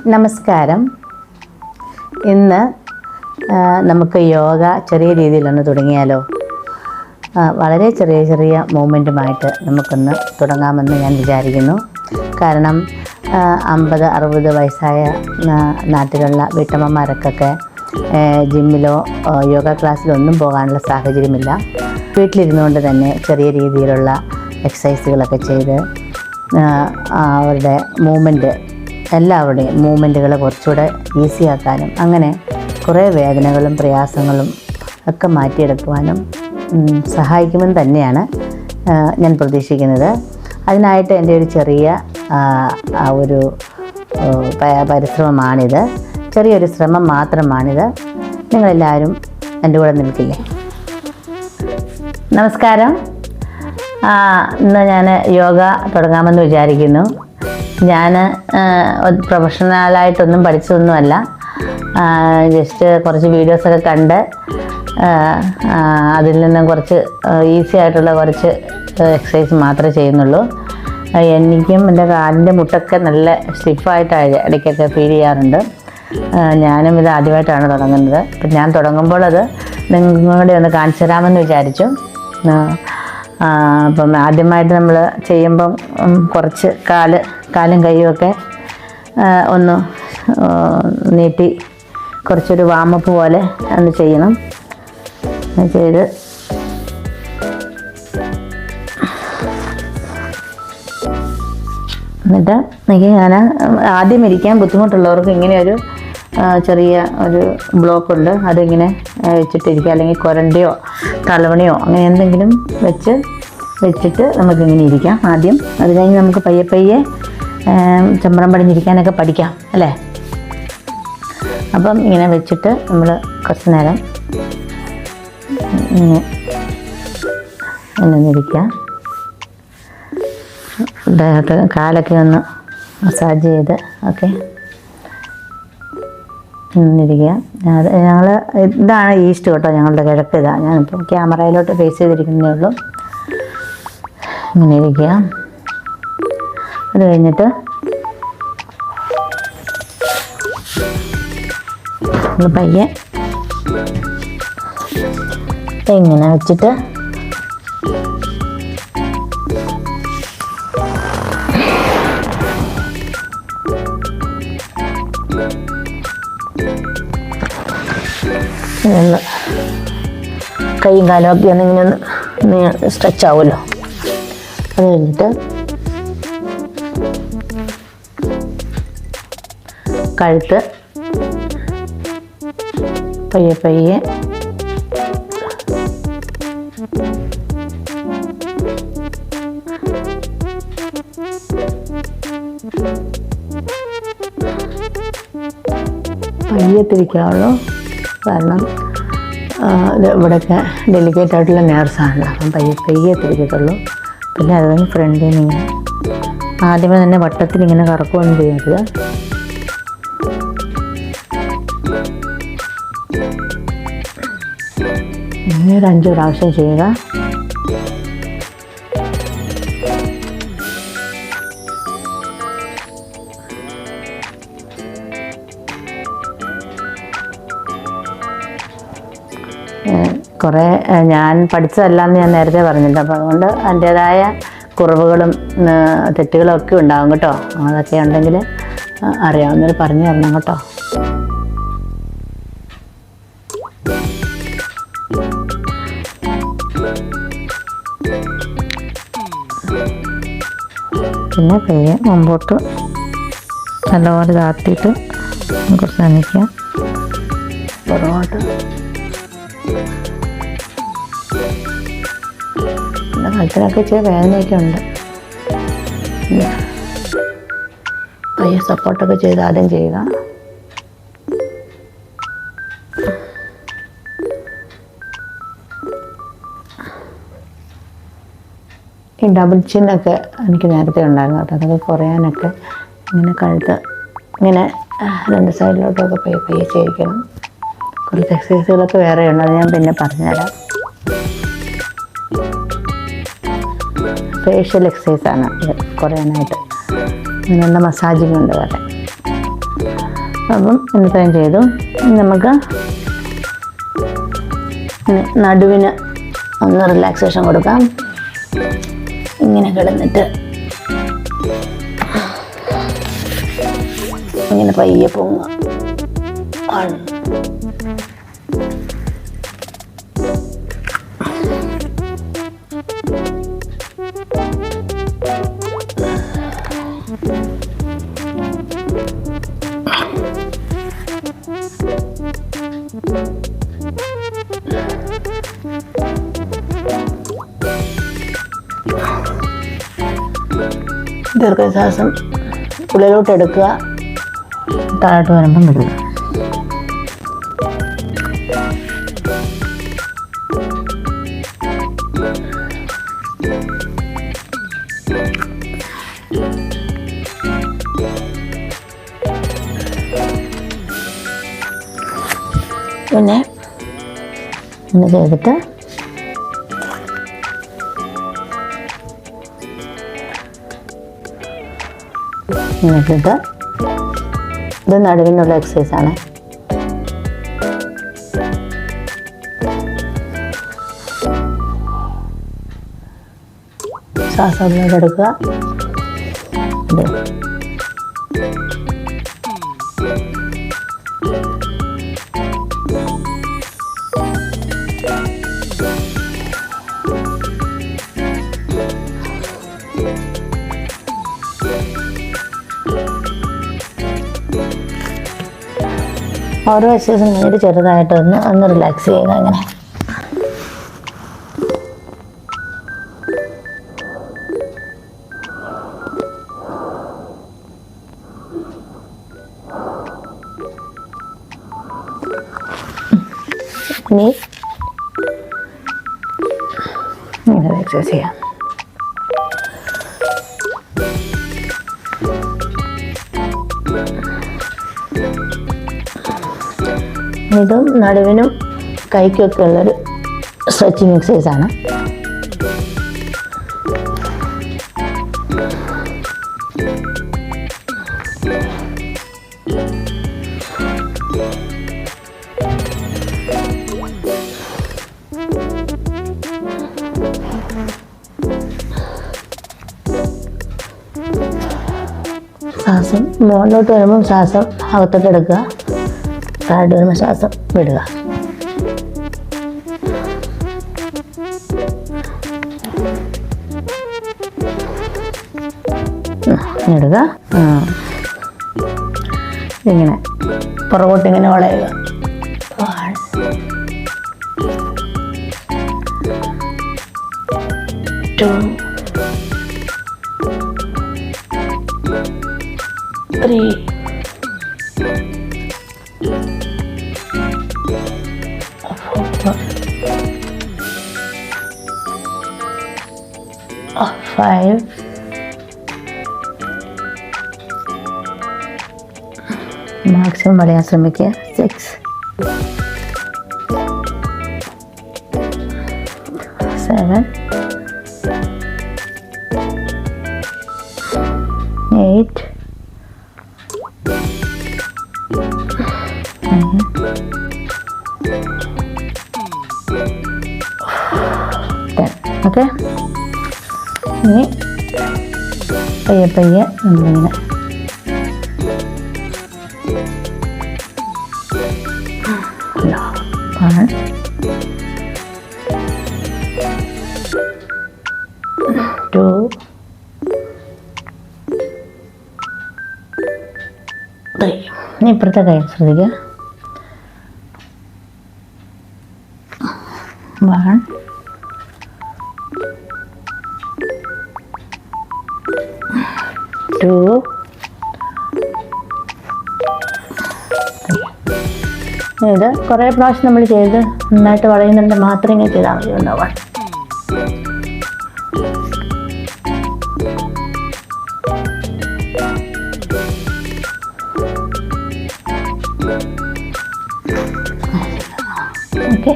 നമസ്കാരം. ഇന്ന് നമുക്ക് യോഗ ചെറിയ രീതിയിലൊന്ന് തുടങ്ങിയാലോ? വളരെ ചെറിയ ചെറിയ മൂവ്മെൻറ്റുമായിട്ട് നമുക്കൊന്ന് തുടങ്ങാമെന്ന് ഞാൻ വിചാരിക്കുന്നു. കാരണം 50-60 വയസ്സായ നാട്ടിലുള്ള വീട്ടമ്മമാർക്കൊക്കെ ജിമ്മിലോ യോഗ ക്ലാസ്സിലോ ഒന്നും പോകാനുള്ള സാഹചര്യമില്ല. വീട്ടിലിരുന്നുകൊണ്ട് തന്നെ ചെറിയ രീതിയിലുള്ള എക്സസൈസുകളൊക്കെ ചെയ്ത് അവരുടെ എല്ലാവരുടെയും മൂവ്മെൻറ്റുകൾ കുറച്ചുകൂടെ ഈസിയാക്കാനും അങ്ങനെ കുറേ വേദനകളും പ്രയാസങ്ങളും ഒക്കെ മാറ്റിയെടുക്കുവാനും സഹായിക്കുമെന്ന് തന്നെയാണ് ഞാൻ പ്രതീക്ഷിക്കുന്നത്. അതിനായിട്ട് എൻ്റെ ഒരു ചെറിയ ഒരു പരിശ്രമമാണിത്. ചെറിയൊരു ശ്രമം മാത്രമാണിത്. നിങ്ങളെല്ലാവരും എൻ്റെ കൂടെ നിൽക്കില്ലേ? നമസ്കാരം. ഇന്ന് ഞാൻ യോഗ തുടങ്ങാമെന്ന് വിചാരിക്കുന്നു. ഞാൻ പ്രൊഫഷണലായിട്ടൊന്നും പഠിച്ചതൊന്നുമല്ല. ജസ്റ്റ് കുറച്ച് വീഡിയോസൊക്കെ കണ്ട് അതിൽ നിന്നും കുറച്ച് ഈസി ആയിട്ടുള്ള കുറച്ച് എക്സസൈസ് മാത്രമേ ചെയ്യുന്നുള്ളൂ. എനിക്കും എൻ്റെ കാലിൻ്റെ മുട്ടൊക്കെ നല്ല സ്റ്റിഫായിട്ട് ഇടയ്ക്കൊക്കെ ഫീൽ ചെയ്യാറുണ്ട്. ഞാനും ഇത് ആദ്യമായിട്ടാണ് തുടങ്ങുന്നത്. അപ്പം ഞാൻ തുടങ്ങുമ്പോൾ അത് നിങ്ങളുടെ ഒന്ന് കാണിച്ചു തരാമെന്ന് വിചാരിച്ചു. അപ്പം ആദ്യമായിട്ട് നമ്മൾ ചെയ്യുമ്പം കുറച്ച് കാലും കൈയുമൊക്കെ ഒന്ന് നീട്ടി കുറച്ചൊരു വാമപ്പ് പോലെ ഒന്ന് ചെയ്യണം. ചെയ്ത് എന്നിട്ട് ഞാൻ ആദ്യം ഇരിക്കാൻ ബുദ്ധിമുട്ടുള്ളവർക്ക് ഇങ്ങനെയൊരു ചെറിയ ഒരു ബ്ലോക്കുണ്ട്, അതിങ്ങനെ വെച്ചിട്ടിരിക്കുക. അല്ലെങ്കിൽ കൊരണ്ടയോ തലവണിയോ അങ്ങനെ എന്തെങ്കിലും വെച്ചിട്ട് നമുക്കിങ്ങനെ ഇരിക്കാം ആദ്യം. അത് കഴിഞ്ഞ് നമുക്ക് പയ്യെ ചമ്രം പടിഞ്ഞിരിക്കാനൊക്കെ പഠിക്കാം അല്ലേ? അപ്പം ഇങ്ങനെ വെച്ചിട്ട് നമ്മൾ കുറച്ച് നേരം ഇങ്ങനെ ഇരിക്കുക. കാലൊക്കെ ഒന്ന് മസാജ് ചെയ്ത് ഓക്കെ ഇരിക്കുക. ഇതാണ് ഈസ്റ്റ് കേട്ടോ, ഞങ്ങളുടെ കിഴക്ക് ഇതാണ്. ഞാനിപ്പം ക്യാമറയിലോട്ട് ഫേസ് ചെയ്തിരിക്കുന്നതേ ഉള്ളൂ. ഇങ്ങനെ ഇരിക്കുക. അത് കഴിഞ്ഞിട്ട് പയ്യെ ഇങ്ങനെ വെച്ചിട്ട് കൈയും കാലും ഒക്കെ ഒന്ന് സ്ട്രെച്ച് ആവുമല്ലോ. അത് കഴിഞ്ഞിട്ട് കഴുത്ത് പയ്യെ തിരിക്കാവുള്ളൂ. കാരണം ഇവിടെയൊക്കെ ഡെലിക്കേറ്റ് ആയിട്ടുള്ള നേർസാണല്ലോ. അപ്പം പയ്യെ തിരിക്കത്തുള്ളൂ. പിന്നെ അത് കഴിഞ്ഞ് ഫ്രണ്ടിൽ നിന്ന് ഇങ്ങനെ ആദ്യമേ തന്നെ വട്ടത്തിൽ ഇങ്ങനെ കറക്കുകയൊന്നും ചെയ്യരുത്. ഇങ്ങനെ ഒരു 5 പ്രാവശ്യം ചെയ്യുക. കുറേ ഞാൻ പഠിച്ചതല്ലാന്ന് ഞാൻ നേരത്തെ പറഞ്ഞിട്ടുണ്ട്. അപ്പോൾ അതുകൊണ്ട് അതിൻ്റേതായ കുറവുകളും തെറ്റുകളും ഒക്കെ ഉണ്ടാകും കേട്ടോ. അതൊക്കെ ഉണ്ടെങ്കിൽ അറിയാവുന്നവർ പറഞ്ഞു തരണം കേട്ടോ. പിന്നെ പയ്യെ മുമ്പോട്ട് നല്ലപോലെ താത്തിയിട്ട് കുറച്ച് നനയ്ക്കുക. പുറകോട്ട് കഴുത്തിനൊക്കെ ഇച്ചിരി വേദനയൊക്കെ ഉണ്ട്. പയ്യെ സപ്പോർട്ടൊക്കെ ചെയ്ത് ആദ്യം ചെയ്യുക. ഈ ഡബിൾ ചിന്നൊക്കെ എനിക്ക് നേരത്തെ ഉണ്ടായിരുന്നു കേട്ടോ. അതൊക്കെ കുറയാനൊക്കെ ഇങ്ങനെ കഴുത്ത് ഇങ്ങനെ 2 സൈഡിലോട്ടൊക്കെ പയ്യെ ചെയ്യിക്കണം. കുറച്ച് എക്സസൈസുകളൊക്കെ വേറെ ഉണ്ട്, അത് ഞാൻ പിന്നെ പറഞ്ഞുതരാം. ഫേഷ്യൽ എക്സസൈസാണ് ഇത് കുറയാനായിട്ട്. നല്ല മസാജിങ് ഉണ്ട് വേറെ. അപ്പം ഇത്രയും ചെയ്തു. നമുക്ക് നടുവിന് ഒന്ന് റിലാക്സേഷൻ കൊടുക്കാം. ഇങ്ങനെ കിടന്നിട്ട് ഇങ്ങനെ പയ്യെ പൊങ്ങുക. ദീർഘശ്വാസം ഉള്ളിലോട്ട് എടുക്കുക, താഴോട്ട് വരുമ്പം വിടുക. പിന്നെ ഇങ്ങനെ ചെയ്തിട്ട് ഇട്ടിട്ട് ഇത് നടുവിനുള്ള എക്സസൈസാണ്. ശ്വാസം അതിനോട് എടുക്കുക. ഓരോ എക്സസൈസും കഴിഞ്ഞിട്ട് ചെറുതായിട്ട് ഒന്ന് റിലാക്സ് ചെയ്യുക. അങ്ങനെ ഇനി ഇങ്ങനെ എക്സസൈസ് ചെയ്യാം. ഇതും നടുവിനും കൈക്കൊക്കെ ഉള്ളൊരു സ്ട്രെച്ചിങ് എക്സസൈസാണ്. ശ്വാസം മുകളിലോട്ട് വരുമ്പം ശ്വാസം അകത്തോട്ട് എടുക്കുക, താഴോട്ട് വരുമ്പോൾ ശ്വാസം വിടുക. ഇടുക. ഇങ്ങനെ പുറകോട്ട് ഇങ്ങനെ വളയുക. 1 2 3 5 മാക്സിമം വളയാൻ ശ്രമിക്കുക. 6 7 8 9 10. ഓക്കെ, ഇനി പയ്യെ പയ്യെ നമ്മളിങ്ങനെ ഇനി ഇപ്പുറത്തെ കൈ ശ്രദ്ധിക്കുക. 1 2 ഇത് കുറേ പ്രാവശ്യം നമ്മൾ ചെയ്ത് നന്നായിട്ട് വളയുന്നുണ്ട് മാത്രം ഇങ്ങനെ ചെയ്താൽ മതി. ഉണ്ടാവാൻ ഓക്കെ.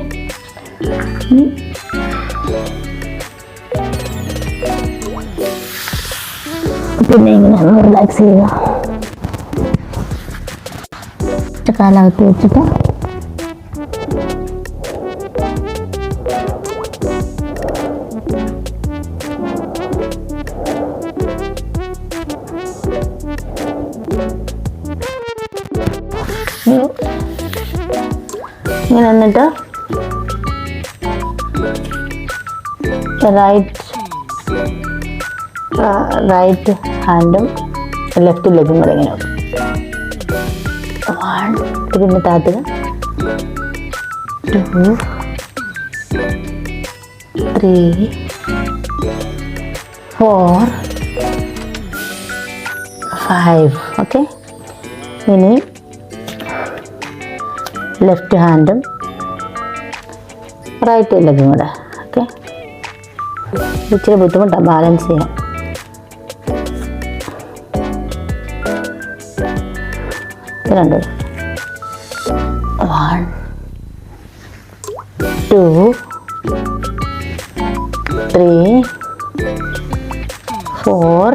പിന്നെ ഇങ്ങനെ റിലാക്സ് ചെയ്യുക. ജസ്റ്റ് കാലകത്ത് വെച്ചിട്ട് ഇങ്ങനെ എന്നിട്ട് റൈറ്റ് ഹാൻഡും ലെഫ്റ്റ് ലെഗും കൂടെ ഇങ്ങനെ പിന്നെ താത്തുക 2 3 4 5. ഓക്കെ, ഇനി ലെഫ്റ്റ് ഹാൻഡും റൈറ്റ് ലെഗും കൂടെ. ഓക്കെ, ഇച്ചിരി ബുദ്ധിമുട്ടാണ് ബാലൻസ് ചെയ്യാൻ. രണ്ട് 1 2 3 4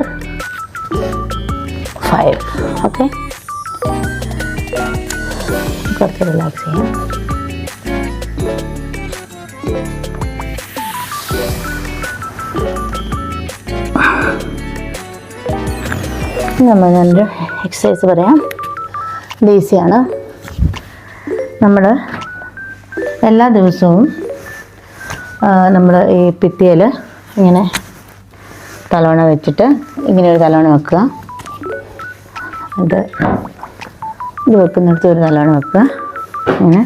5. ഓക്കെ, കുറച്ച് റിലാക്സ് ചെയ്യാം. ഞാനൊരു എക്സസൈസ് പറയാം. ഇത് ഈസിയാണ്. നമ്മൾ എല്ലാ ദിവസവും നമ്മൾ ഈ ഭിത്തിയിൽ ഇങ്ങനെ തലവണ വെച്ചിട്ട് ഇങ്ങനെ ഒരു തലവണ വെക്കുക. ഇത് വെക്കുന്നിടത്ത് ഒരു തലവണ വെക്കുക. ഇങ്ങനെ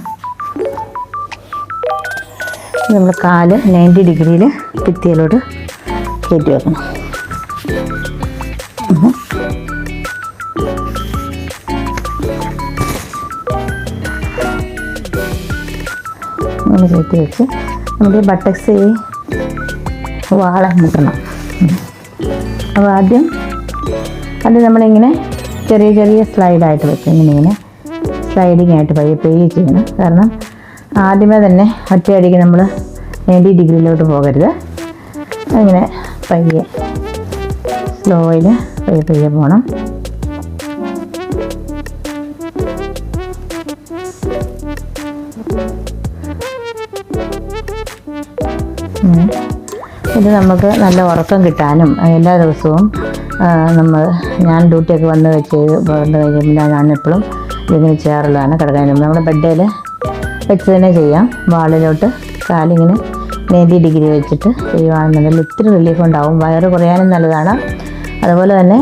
നമ്മൾ കാല് 90 ഡിഗ്രിയിൽ ഭിത്തിയിലോട്ട് കയറ്റി വെക്കണം. അങ്ങനെ കയറ്റി വെച്ച് നമ്മുടെ ബട്ടക്സ് ഈ വാള മുട്ടണം. അപ്പോൾ ആദ്യം അത് നമ്മളിങ്ങനെ ചെറിയ ചെറിയ സ്ലൈഡായിട്ട് വെക്കും. ഇങ്ങനെ സ്ലൈഡിങ് ആയിട്ട് പയ്യെ ചെയ്യണം. കാരണം ആദ്യമേ തന്നെ ഒറ്റയടിക്ക് നമ്മൾ 90 ഡിഗ്രിയിലോട്ട് പോകരുത്. അങ്ങനെ പയ്യെ സ്ലോയിൽ പയ്യെ പോകണം. ഇത് നമുക്ക് നല്ല ഉറക്കം കിട്ടാനും എല്ലാ ദിവസവും ഞാൻ ഡ്യൂട്ടിയൊക്കെ വന്ന് കഴിയുമ്പോൾ ഞാൻ എപ്പോഴും ഇതിങ്ങനെ ചെയ്യാറുള്ളതാണ്. കിടക്കാൻ നമ്മുടെ ബെഡിൽ വെച്ച് തന്നെ ചെയ്യാം. വാളിലോട്ട് കാലിങ്ങനെ 90 ഡിഗ്രി വെച്ചിട്ട് ചെയ്യുകയാണെന്നുണ്ടെങ്കിൽ ഒത്തിരി റിലീഫ് ഉണ്ടാവും. വയറ് കുറയാനും നല്ലതാണ്. അതുപോലെ തന്നെ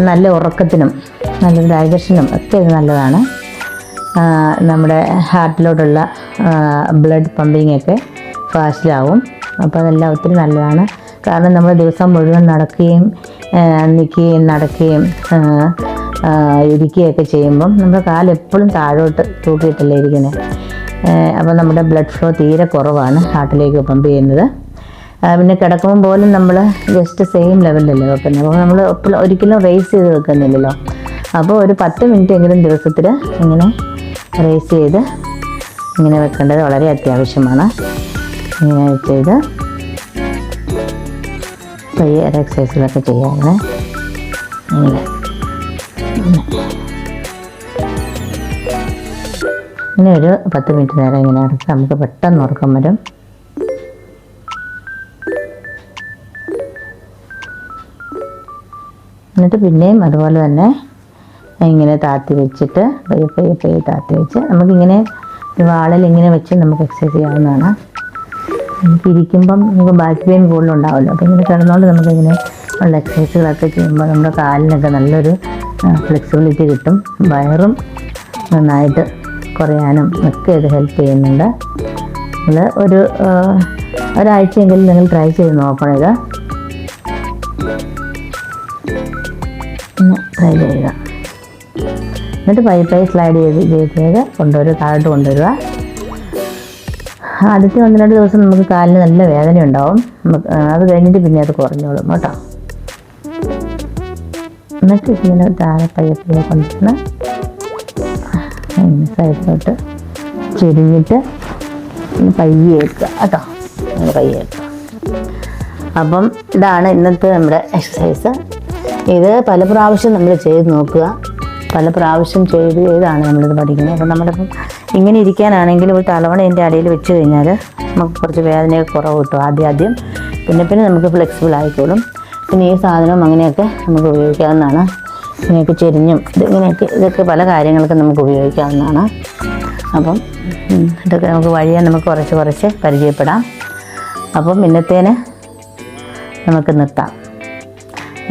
നല്ല ഉറക്കത്തിനും നല്ലൊരു ഡൈജഷനും ഒക്കെ ഇത് നല്ലതാണ്. നമ്മുടെ ഹാർട്ടിലോട്ടുള്ള ബ്ലഡ് പമ്പിങ്ങൊക്കെ ഫാസ്റ്റിലാവും. അപ്പോൾ അതെല്ലാം ഒത്തിരി നല്ലതാണ്. കാരണം നമ്മൾ ദിവസം മുഴുവൻ നടക്കുകയും നിൽക്കുകയും നടക്കുകയും ഇരിക്കുകയൊക്കെ ചെയ്യുമ്പം നമ്മുടെ കാലെപ്പോഴും താഴോട്ട് തൂക്കിയിട്ടല്ലേ ഇരിക്കുന്നത്. അപ്പോൾ നമ്മുടെ ബ്ലഡ് ഫ്ലോ തീരെ കുറവാണ് ഹാർട്ടിലേക്ക് പമ്പ് ചെയ്യുന്നത്. പിന്നെ കിടക്കുമ്പോൾ പോലും നമ്മൾ ജസ്റ്റ് സെയിം ലെവലിലല്ലേ വെക്കുന്നത്. അപ്പോൾ നമ്മൾ ഒരിക്കലും റേസ് ചെയ്ത് വെക്കുന്നില്ലല്ലോ. അപ്പോൾ ഒരു 10 മിനിറ്റ് എങ്കിലും ദിവസത്തിൽ ഇങ്ങനെ റേസ് ചെയ്ത് ഇങ്ങനെ വെക്കേണ്ടത് വളരെ അത്യാവശ്യമാണ്. ഇങ്ങനെ ചെയ്ത് പയ്യെ എക്സസൈസുകളൊക്കെ ചെയ്യാവുന്ന ഇങ്ങനെ ഒരു 10 മിനിറ്റ് നേരം ഇങ്ങനെ അടച്ച് നമുക്ക് പെട്ടെന്ന് ഉറക്കം വരും. എന്നിട്ട് പിന്നെയും അതുപോലെ തന്നെ ഇങ്ങനെ താത്തി വെച്ചിട്ട് പയ്യെ താത്തി വെച്ച് നമുക്കിങ്ങനെ വാളിൽ ഇങ്ങനെ വെച്ച് നമുക്ക് എക്സസൈസ് ചെയ്യാവുന്നതാണ്. നമുക്ക് ഇരിക്കുമ്പം നമുക്ക് ബാക്ക് പെയിൻ കൂടുതലുണ്ടാവുമല്ലോ. അപ്പോൾ ഇങ്ങനെ കിടന്നുകൊണ്ട് നമുക്കിങ്ങനെ ഉള്ള എക്സസൈസുകളൊക്കെ ചെയ്യുമ്പോൾ നമ്മുടെ കാലിനൊക്കെ നല്ലൊരു ഫ്ലെക്സിബിലിറ്റി കിട്ടും. വയറും നന്നായിട്ട് കുറയാനും ഒക്കെ ഇത് ഹെൽപ്പ് ചെയ്യുന്നുണ്ട്. നമ്മൾ ഒരാഴ്ചയെങ്കിലും നിങ്ങൾ ട്രൈ ചെയ്ത് നോക്കണം. ഇത് ട്രൈ ചെയ്യുക. എന്നിട്ട് പയ്യെ സ്ലൈഡ് ചെയ്ത് കൊണ്ടുവരിക, താഴോട്ട് കൊണ്ടുവരിക. ആദ്യത്തെ 1-2 ദിവസം നമുക്ക് കാലിന് നല്ല വേദന ഉണ്ടാവും. അത് കഴിഞ്ഞിട്ട് പിന്നെ അത് കുറഞ്ഞോളും കേട്ടോ. എന്നിട്ട് ഇങ്ങനെ താഴെ പയ്യെ കൊണ്ടുവന്ന് സൈഡിലോട്ട് ചെരിഞ്ഞിട്ട് പയ്യെ വെക്കുക കേട്ടോ. അങ്ങനെ പയ്യെ വെക്കുക. അപ്പം ഇതാണ് ഇന്നത്തെ നമ്മുടെ എക്സസൈസ്. ഇത് പല പ്രാവശ്യം നമ്മൾ ചെയ്ത് നോക്കുക. പല പ്രാവശ്യം ചെയ്താണ് നമ്മളിത് പഠിക്കുന്നത്. അപ്പം നമ്മളിപ്പം ഇങ്ങനെ ഇരിക്കാനാണെങ്കിൽ ഒരു തലവണ എൻ്റെ അടിയിൽ വെച്ച് കഴിഞ്ഞാൽ നമുക്ക് കുറച്ച് വേദനയൊക്കെ കുറവ് കിട്ടും ആദ്യം. പിന്നെ നമുക്ക് ഫ്ലെക്സിബിൾ ആയിക്കോളും. പിന്നെ ഈ സാധനം അങ്ങനെയൊക്കെ നമുക്ക് ഉപയോഗിക്കാവുന്നതാണ്. ഇങ്ങനെയൊക്കെ ചെരിഞ്ഞും ഇതൊക്കെ പല കാര്യങ്ങൾക്കും നമുക്ക് ഉപയോഗിക്കാവുന്നതാണ്. അപ്പം ഇതൊക്കെ നമുക്ക് വഴിയെ നമുക്ക് കുറച്ച് പരിചയപ്പെടാം. അപ്പം ഇന്നത്തേന് നമുക്ക് നിർത്താം.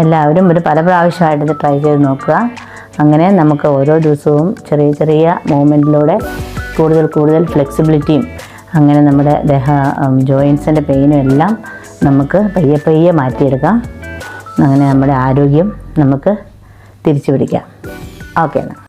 എല്ലാവരും പല പ്രാവശ്യമായിട്ട് ഇത് ട്രൈ ചെയ്ത് നോക്കുക. അങ്ങനെ നമുക്ക് ഓരോ ദിവസവും ചെറിയ മൂവ്മെൻറ്റിലൂടെ കൂടുതൽ ഫ്ലെക്സിബിലിറ്റിയും അങ്ങനെ നമ്മുടെ ജോയിൻസിൻ്റെ പെയിനും എല്ലാം നമുക്ക് പയ്യെ മാറ്റിയെടുക്കാം. അങ്ങനെ നമ്മുടെ ആരോഗ്യം നമുക്ക് തിരിച്ചു പിടിക്കാം. ഓക്കെ എന്നാൽ.